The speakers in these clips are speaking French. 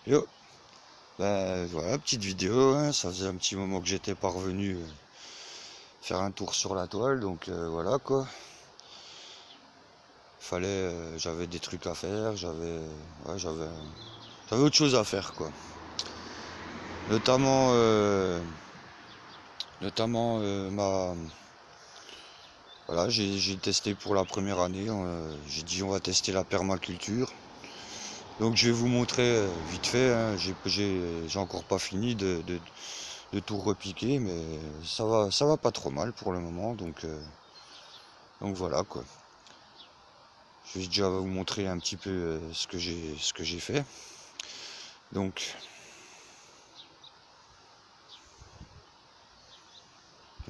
Yo, bah voilà, petite vidéo, hein. Ça faisait un petit moment que j'étais pas revenu faire un tour sur la toile, donc voilà quoi. J'avais des trucs à faire, j'avais autre chose à faire quoi. Notamment, voilà, j'ai testé pour la première année. J'ai dit on va tester la permaculture. Donc je vais vous montrer vite fait, hein. J'ai encore pas fini de tout repiquer, mais ça va pas trop mal pour le moment, donc voilà quoi. Je vais déjà vous montrer un petit peu ce que j'ai fait. Donc,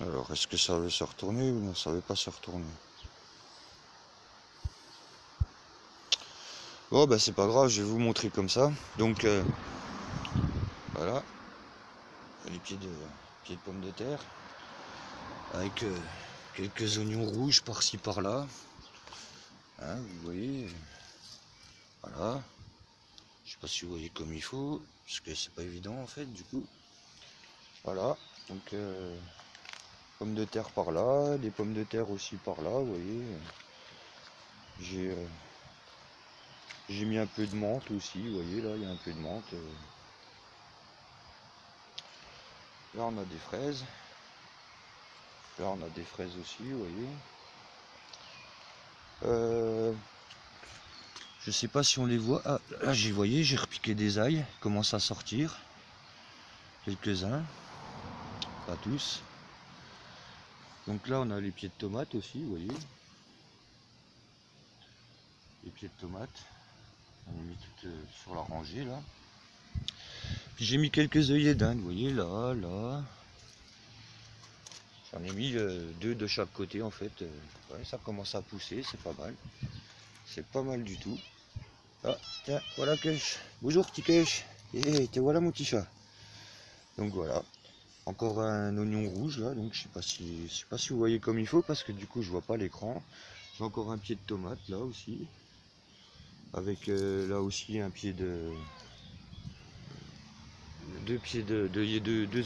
alors est-ce que ça veut se retourner ou non, ça veut pas se retourner? Bon bah c'est pas grave, je vais vous montrer comme ça. Donc voilà, les pieds de pommes de terre avec quelques oignons rouges par-ci par-là. Hein, vous voyez, voilà. Je sais pas si vous voyez comme il faut, parce que c'est pas évident en fait du coup. Voilà, donc pommes de terre par là, des pommes de terre aussi par là, vous voyez. J'ai mis un peu de menthe aussi, vous voyez là, il y a un peu de menthe. Là on a des fraises. Là on a des fraises aussi, vous voyez. Je sais pas si on les voit. Ah, là vous voyez, j'ai repiqué des ails, commence à sortir. Quelques-uns, pas tous. Donc là on a les pieds de tomates aussi, vous voyez. Les pieds de tomates. On les met toutes sur la rangée là. Puis j'ai mis quelques œillets d'Inde, vous voyez là, là. J'en ai mis deux de chaque côté en fait. Ouais, ça commence à pousser, c'est pas mal. C'est pas mal du tout. Ah, tiens, voilà Kush. Bonjour petit Kush. Et te voilà mon petit chat. Donc voilà. Encore un oignon rouge là, donc je sais pas si vous voyez comme il faut parce que du coup je vois pas l'écran. J'ai encore un pied de tomate là aussi. Avec là aussi un pied de. Deux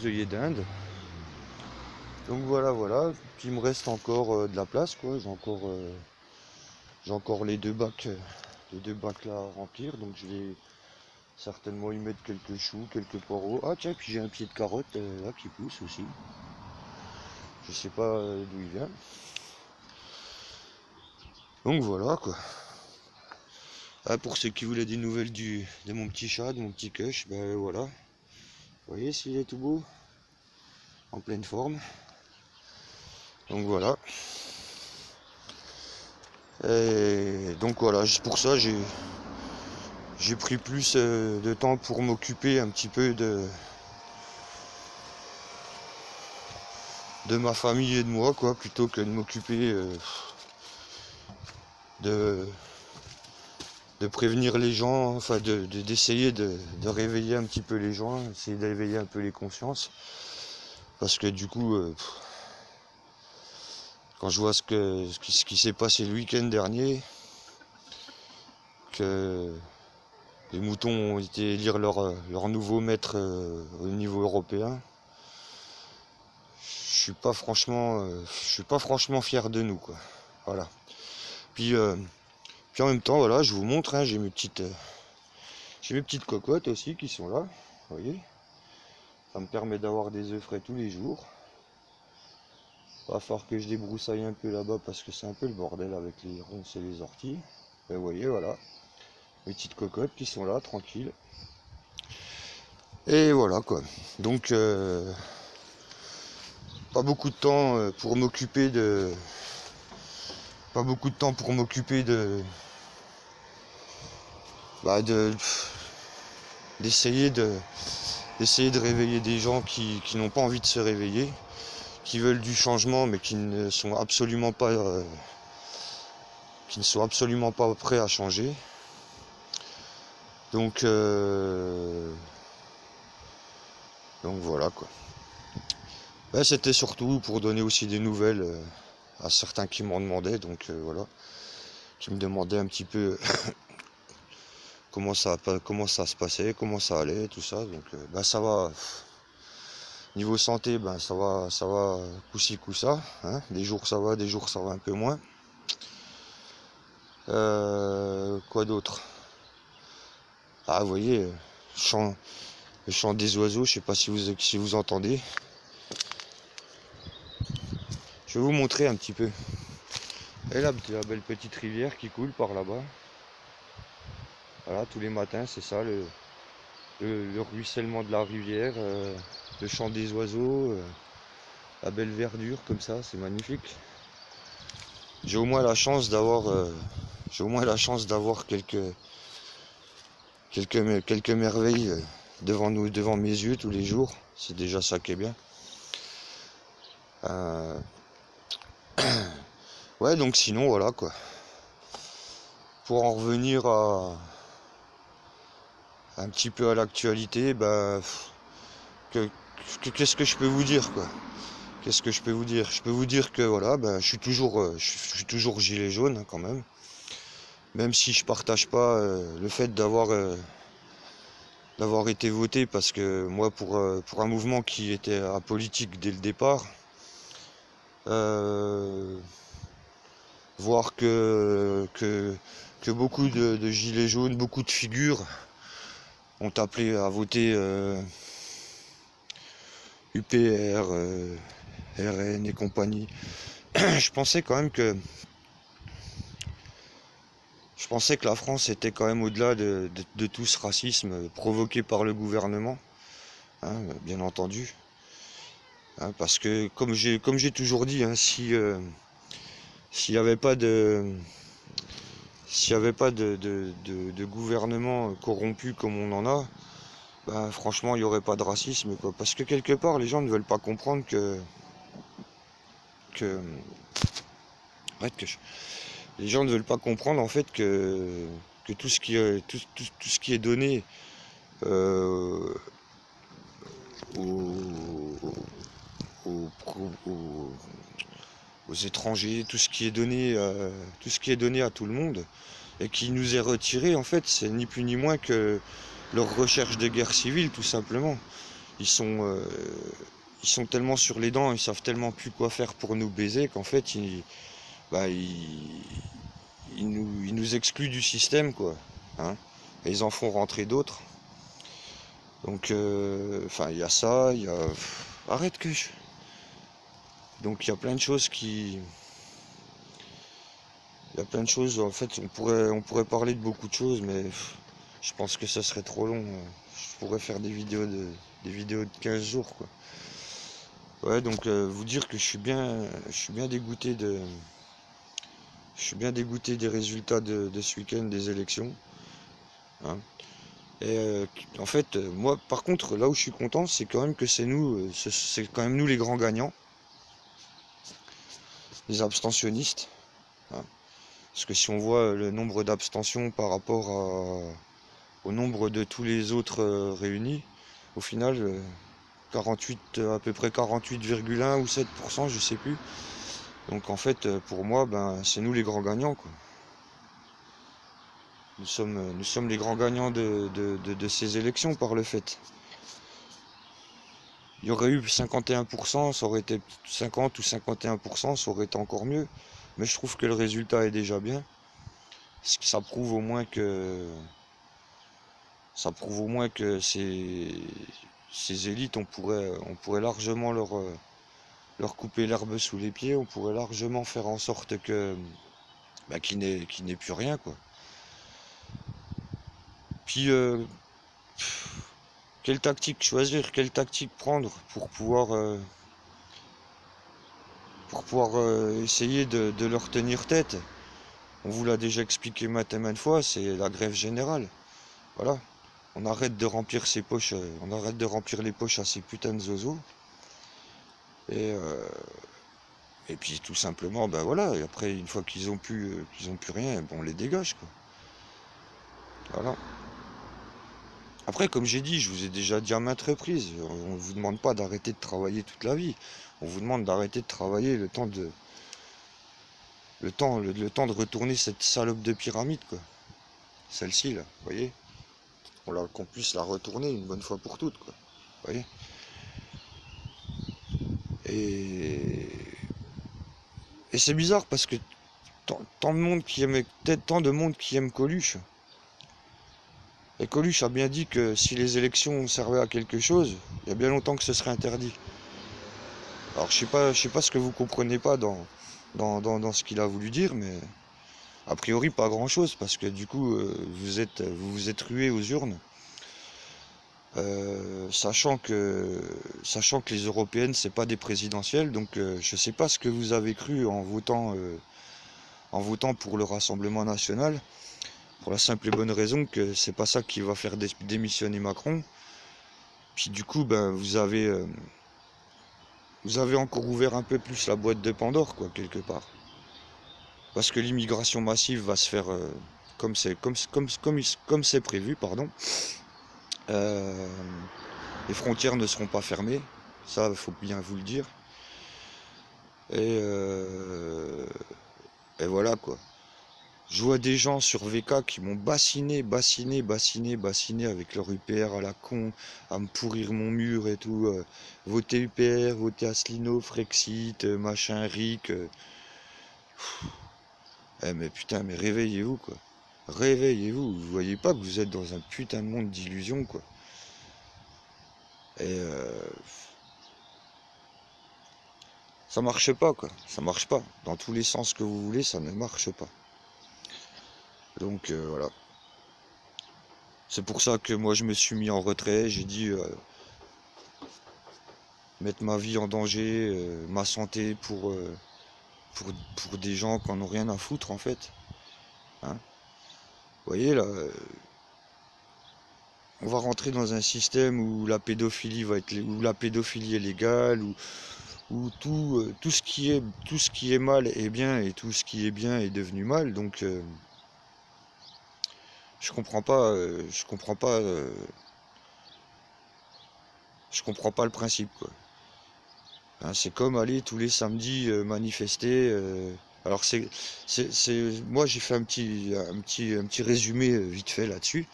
œillets d'Inde. Donc voilà, voilà. Puis il me reste encore de la place quoi. J'ai encore les deux bacs là à remplir. Donc je vais certainement y mettre quelques choux, quelques poireaux. Ah tiens, puis j'ai un pied de carotte là qui pousse aussi. Je sais pas d'où il vient. Donc voilà quoi. Ah, pour ceux qui voulaient des nouvelles de mon petit chat, de mon petit Kush, ben voilà. Vous voyez s'il est tout beau, en pleine forme. Donc voilà. Et donc voilà, pour ça j'ai pris plus de temps pour m'occuper un petit peu de ma famille et de moi quoi, plutôt que de m'occuper de prévenir les gens, enfin d'essayer de réveiller un petit peu les gens, essayer d'éveiller un peu les consciences. Parce que du coup, quand je vois ce qui s'est passé le week-end dernier, que les moutons ont été élire leur nouveau maître au niveau européen, je suis pas franchement fier de nous quoi. Voilà. Puis en même temps voilà, je vous montre, hein, j'ai mes petites cocottes aussi qui sont là, vous voyez. Ça me permet d'avoir des œufs frais tous les jours. Va falloir que je débroussaille un peu là-bas parce que c'est un peu le bordel avec les ronces et les orties. Et vous voyez, voilà. Les petites cocottes qui sont là, tranquilles. Et voilà quoi. Donc, pas beaucoup de temps pour m'occuper de. Pas beaucoup de temps pour m'occuper de. Bah, d'essayer de réveiller des gens qui n'ont pas envie de se réveiller, qui veulent du changement mais qui ne sont absolument pas prêts à changer. Donc voilà quoi. Ben, c'était surtout pour donner aussi des nouvelles à certains qui m'en demandaient, donc voilà, qui me demandaient un petit peu comment ça se passait, comment ça allait, tout ça. Donc bah, ça va. Niveau santé, ben ça va coup-ci, coup-ça. Hein. Des jours ça va, des jours ça va un peu moins. Quoi d'autre? Ah, vous voyez, le chant des oiseaux, je sais pas si vous entendez. Je vais vous montrer un petit peu. Et là, la belle petite rivière qui coule par là-bas. Voilà, tous les matins, c'est ça, le ruissellement de la rivière, le chant des oiseaux, la belle verdure comme ça, c'est magnifique. J'ai au moins la chance d'avoir quelques merveilles devant mes yeux tous les jours. C'est déjà ça qui est bien. Ouais, donc sinon, voilà quoi. Pour en revenir un petit peu à l'actualité, bah, qu'est-ce que je peux vous dire quoi? Qu'est-ce que je peux vous dire? Je peux vous dire que voilà, bah, je suis toujours gilet jaune hein, quand même. Même si je partage pas le fait d'avoir été voté, parce que moi pour un mouvement qui était apolitique dès le départ, voir que beaucoup de gilets jaunes, beaucoup de figures ont appelé à voter UPR, RN et compagnie. Je pensais que la France était quand même au-delà de tout ce racisme provoqué par le gouvernement, hein, bien entendu. Hein, parce que comme j'ai toujours dit, hein, s'il n'y avait pas de gouvernement corrompu comme on en a, ben, franchement il n'y aurait pas de racisme quoi. Parce que quelque part les gens ne veulent pas comprendre les gens ne veulent pas comprendre en fait que tout ce qui est donné aux, aux- aux- aux étrangers, tout ce qui est donné à tout le monde et qui nous est retiré, en fait, c'est ni plus ni moins que leur recherche de guerre civile, tout simplement. Ils sont tellement sur les dents, ils savent tellement plus quoi faire pour nous baiser qu'en fait, ils nous excluent du système, quoi. Hein, et ils en font rentrer d'autres. Donc, enfin, il y a ça, il y a... Arrête que je... Donc, il y a plein de choses qui... Il y a plein de choses, en fait, on pourrait parler de beaucoup de choses, mais je pense que ça serait trop long. Je pourrais faire des vidéos de 15 jours, quoi. Ouais, donc vous dire que je suis bien dégoûté des résultats de ce week-end des élections. Hein. Et en fait, moi, par contre, là où je suis content, c'est quand même que c'est quand même nous les grands gagnants, les abstentionnistes. Hein. Parce que si on voit le nombre d'abstentions par rapport au nombre de tous les autres réunis, au final, 48, à peu près 48,1 ou 7%, je sais plus. Donc en fait, pour moi, ben, c'est nous les grands gagnants, quoi. Nous sommes les grands gagnants de ces élections par le fait. Il y aurait eu 51%, ça aurait été 50 ou 51%, ça aurait été encore mieux. Mais je trouve que le résultat est déjà bien. Ça prouve au moins que ces élites, on pourrait largement leur couper l'herbe sous les pieds, on pourrait largement faire en sorte que bah, qu'il n'ait plus rien, quoi. Puis quelle tactique choisir, quelle tactique prendre pour pouvoir essayer de leur tenir tête. On vous l'a déjà expliqué maintes et maintes fois, c'est la grève générale. Voilà. On arrête de remplir ses poches, on arrête de remplir les poches à ces putains de zozos. Et puis tout simplement, ben voilà, et après une fois qu'ils ont plus rien, ben on les dégage, quoi. Voilà. Après, comme j'ai dit, je vous ai déjà dit à maintes reprises, on ne vous demande pas d'arrêter de travailler toute la vie. On vous demande d'arrêter de travailler le temps de retourner cette salope de pyramide, quoi. Celle-ci, là, vous voyez. qu'on puisse la retourner une bonne fois pour toutes, quoi. Vous voyez? Et, et c'est bizarre parce que tant de monde qui aime, peut-être tant de monde qui aime Coluche. Et Coluche a bien dit que si les élections servaient à quelque chose, il y a bien longtemps que ce serait interdit. Alors je sais pas ce que vous comprenez pas dans ce qu'il a voulu dire, mais a priori pas grand-chose, parce que du coup vous vous êtes rué aux urnes, sachant que les européennes c'est pas des présidentielles, donc je sais pas ce que vous avez cru en votant pour le Rassemblement national, pour la simple et bonne raison que c'est pas ça qui va faire démissionner Macron. Puis du coup ben vous avez encore ouvert un peu plus la boîte de Pandore, quoi, quelque part. Parce que l'immigration massive va se faire comme c'est prévu, pardon. Euh, les frontières ne seront pas fermées, ça, il faut bien vous le dire. Et, euh, et voilà, quoi. Je vois des gens sur VK qui m'ont bassiné avec leur UPR à la con, à me pourrir mon mur et tout. Votez UPR, votez Asselineau, Frexit, machin, RIC. Mais putain, mais réveillez-vous, quoi. Réveillez-vous, vous voyez pas que vous êtes dans un putain de monde d'illusions, quoi. Et ça marche pas, quoi. Ça marche pas. Dans tous les sens que vous voulez, ça ne marche pas. Donc voilà. C'est pour ça que moi je me suis mis en retrait. J'ai dit mettre ma vie en danger, ma santé pour des gens qui en ont rien à foutre en fait. Hein. Vous voyez là, on va rentrer dans un système où la pédophilie où la pédophilie est légale, où tout ce qui est mal est bien et tout ce qui est bien est devenu mal. Donc je comprends pas, je comprends pas le principe, quoi. Hein, c'est comme aller tous les samedis manifester. Alors moi j'ai fait un petit résumé vite fait là-dessus.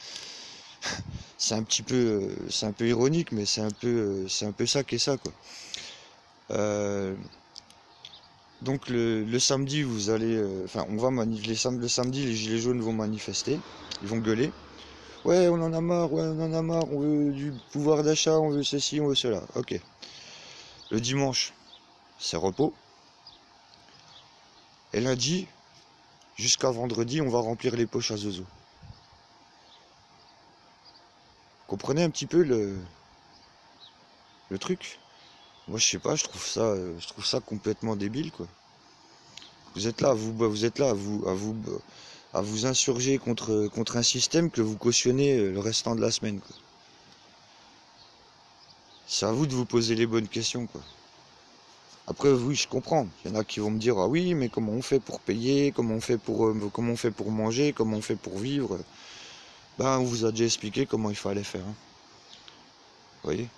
C'est un peu ironique, mais c'est un peu ça qu'est ça, quoi. Euh, donc le samedi vous allez, enfin on va le samedi les gilets jaunes vont manifester, ils vont gueuler. Ouais, on en a marre, ouais, on en a marre, on veut du pouvoir d'achat, on veut ceci, on veut cela. Ok. Le dimanche, c'est repos. Et lundi, jusqu'à vendredi, on va remplir les poches à zozo. Comprenez un petit peu le truc? Moi, je sais pas, je trouve ça complètement débile, quoi. Vous êtes là, vous êtes là à vous insurger contre un système que vous cautionnez le restant de la semaine, quoi. C'est à vous de vous poser les bonnes questions, quoi. Après, oui, je comprends. Il y en a qui vont me dire, ah oui, mais comment on fait pour payer, comment on fait pour manger, comment on fait pour vivre. Ben, on vous a déjà expliqué comment il fallait faire, hein. Vous voyez?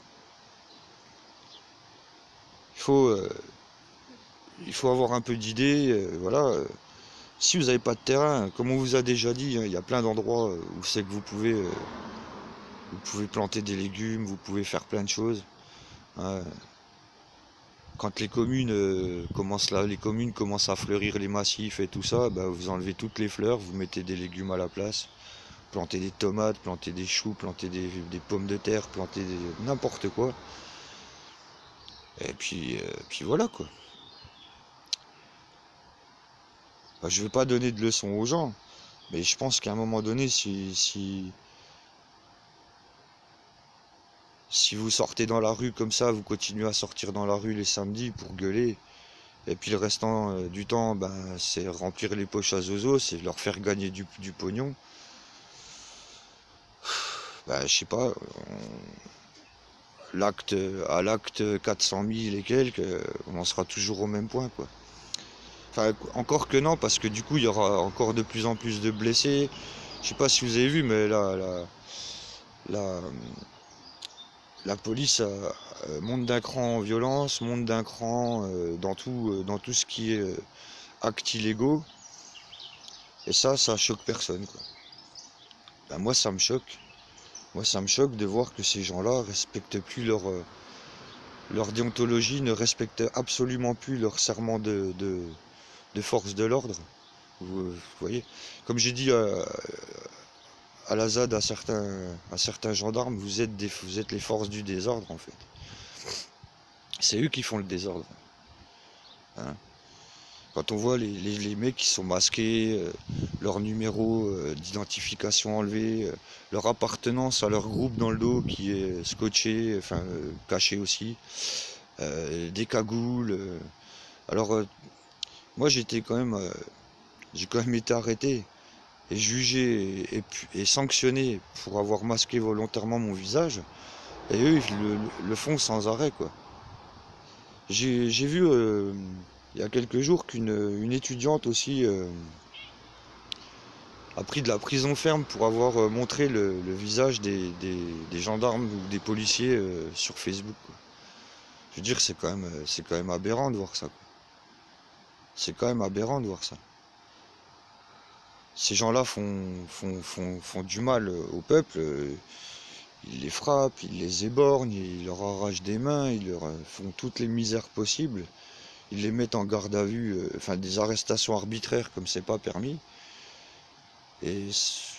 Il faut, euh, il faut avoir un peu d'idées, voilà. Si vous n'avez pas de terrain, comme on vous a déjà dit, hein, il y a plein d'endroits où c'est que vous pouvez planter des légumes, vous pouvez faire plein de choses, hein. Quand les communes commencent à fleurir les massifs et tout ça, bah, vous enlevez toutes les fleurs, vous mettez des légumes à la place, plantez des tomates, plantez des choux, plantez des pommes de terre, n'importe quoi. Et puis voilà, quoi. Bah, je ne vais pas donner de leçons aux gens, mais je pense qu'à un moment donné, si vous sortez dans la rue comme ça, vous continuez à sortir dans la rue les samedis pour gueuler, et puis le restant du temps, ben, c'est remplir les poches à zozo, c'est leur faire gagner du pognon. Ben, je sais pas, à l'acte 400 000 et quelques, on en sera toujours au même point, quoi. Enfin, encore que non, parce que du coup, il y aura encore de plus en plus de blessés. Je sais pas si vous avez vu, mais là, la, la police monte d'un cran en violence, monte d'un cran dans tout ce qui est actes illégaux. Et ça choque personne, quoi. Ben, moi, ça me choque. Moi, ça me choque de voir que ces gens-là respectent plus leur déontologie, ne respectent absolument plus leur serment de force de l'ordre. Vous voyez, comme j'ai dit à la ZAD à certains gendarmes, vous êtes les forces du désordre en fait. C'est eux qui font le désordre. Hein. Quand on voit les mecs qui sont masqués, leur numéro d'identification enlevé, leur appartenance à leur groupe dans le dos qui est scotché, enfin caché aussi, des cagoules. Alors moi j'ai quand même été arrêté et jugé et sanctionné pour avoir masqué volontairement mon visage. Et eux ils le font sans arrêt quoi. J'ai vu il y a quelques jours qu'une étudiante aussi a pris de la prison ferme pour avoir montré le visage des gendarmes ou des policiers sur Facebook, quoi. Je veux dire, c'est quand même aberrant de voir ça, quoi. C'est quand même aberrant de voir ça. Ces gens-là font du mal au peuple. Ils les frappent, ils les éborgnent, ils leur arrachent des mains, ils leur font toutes les misères possibles. Ils les mettent en garde à vue, enfin des arrestations arbitraires comme c'est pas permis. Et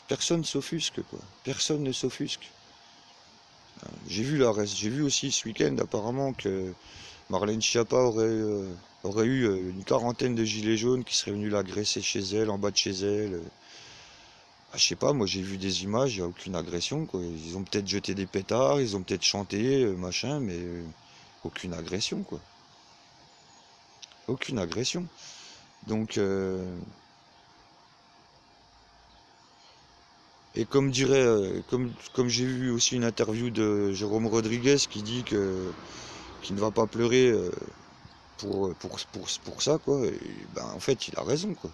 personne ne s'offusque, quoi. Personne ne s'offusque. J'ai vu aussi ce week-end apparemment que Marlène Schiappa aurait eu une quarantaine de gilets jaunes qui seraient venus l'agresser chez elle, en bas de chez elle. Je sais pas, moi j'ai vu des images, il n'y a aucune agression, quoi. Ils ont peut-être jeté des pétards, ils ont peut-être chanté, machin, mais aucune agression, quoi. Aucune agression. Donc, et comme comme j'ai vu aussi une interview de Jérôme Rodriguez qui dit qu'il ne va pas pleurer pour ça, quoi. Et ben, en fait, il a raison, quoi.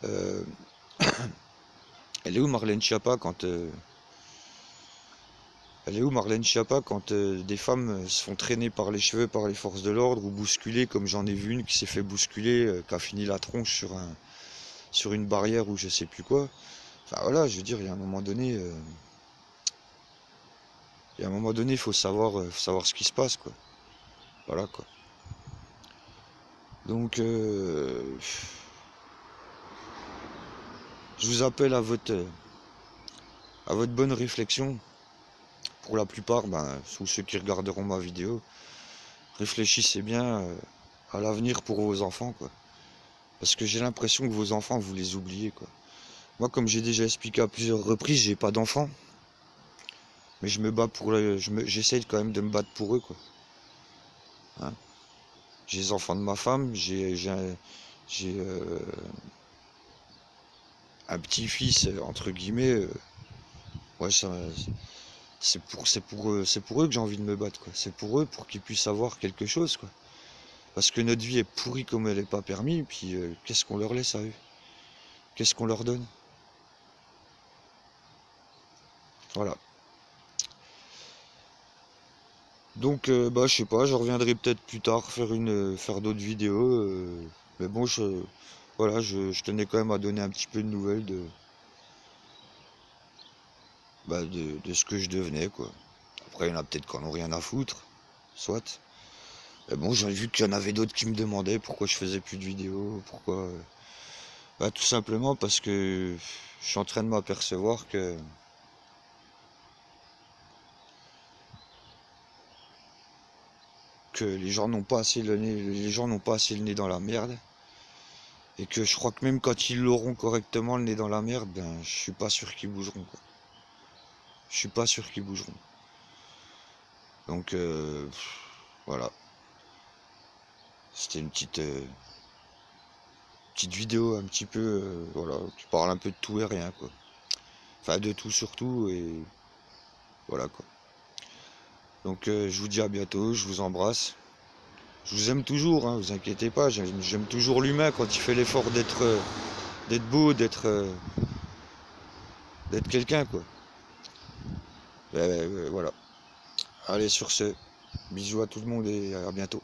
Euh, elle est où Marlène Schiappa quand des femmes se font traîner par les cheveux par les forces de l'ordre ou bousculer, comme j'en ai vu une qui s'est fait bousculer, qui a fini la tronche sur une barrière ou je sais plus quoi. Enfin voilà, je veux dire, il y a un moment donné, il faut savoir ce qui se passe, quoi. Voilà, quoi. Donc, je vous appelle à votre bonne réflexion. Pour la plupart, tous ceux qui regarderont ma vidéo, réfléchissez bien à l'avenir pour vos enfants, quoi. Parce que j'ai l'impression que vos enfants, vous les oubliez, quoi. Moi, comme j'ai déjà expliqué à plusieurs reprises, j'ai pas d'enfants. Mais je me bats j'essaye quand même de me battre pour eux, quoi. Hein. J'ai les enfants de ma femme, j'ai un petit-fils, entre guillemets. Ouais, c'est pour eux que j'ai envie de me battre, quoi. C'est pour eux, pour qu'ils puissent avoir quelque chose, quoi. Parce que notre vie est pourrie comme elle n'est pas permis, et puis qu'est-ce qu'on leur laisse à eux? Qu'est-ce qu'on leur donne? Voilà. Donc, je sais pas, je reviendrai peut-être plus tard faire d'autres vidéos. Mais bon, voilà, je tenais quand même à donner un petit peu de nouvelles de ce que je devenais, quoi. Après, il y en a peut-être qui en ont rien à foutre, soit. Mais bon, j'ai vu qu'il y en avait d'autres qui me demandaient pourquoi je faisais plus de vidéos, pourquoi. Tout simplement parce que je suis en train de m'apercevoir que les gens n'ont pas assez le nez dans la merde. Et que je crois que même quand ils l'auront correctement le nez dans la merde, je suis pas sûr qu'ils bougeront, quoi. Je suis pas sûr qu'ils bougeront. Donc voilà. C'était une petite vidéo un petit peu voilà, qui parle un peu de tout et rien, quoi. Enfin de tout surtout, et voilà, quoi. Donc je vous dis à bientôt, je vous embrasse. Je vous aime toujours, hein, vous inquiétez pas, j'aime toujours l'humain quand il fait l'effort d'être beau, d'être quelqu'un, quoi. Voilà. Allez, sur ce, bisous à tout le monde et à bientôt.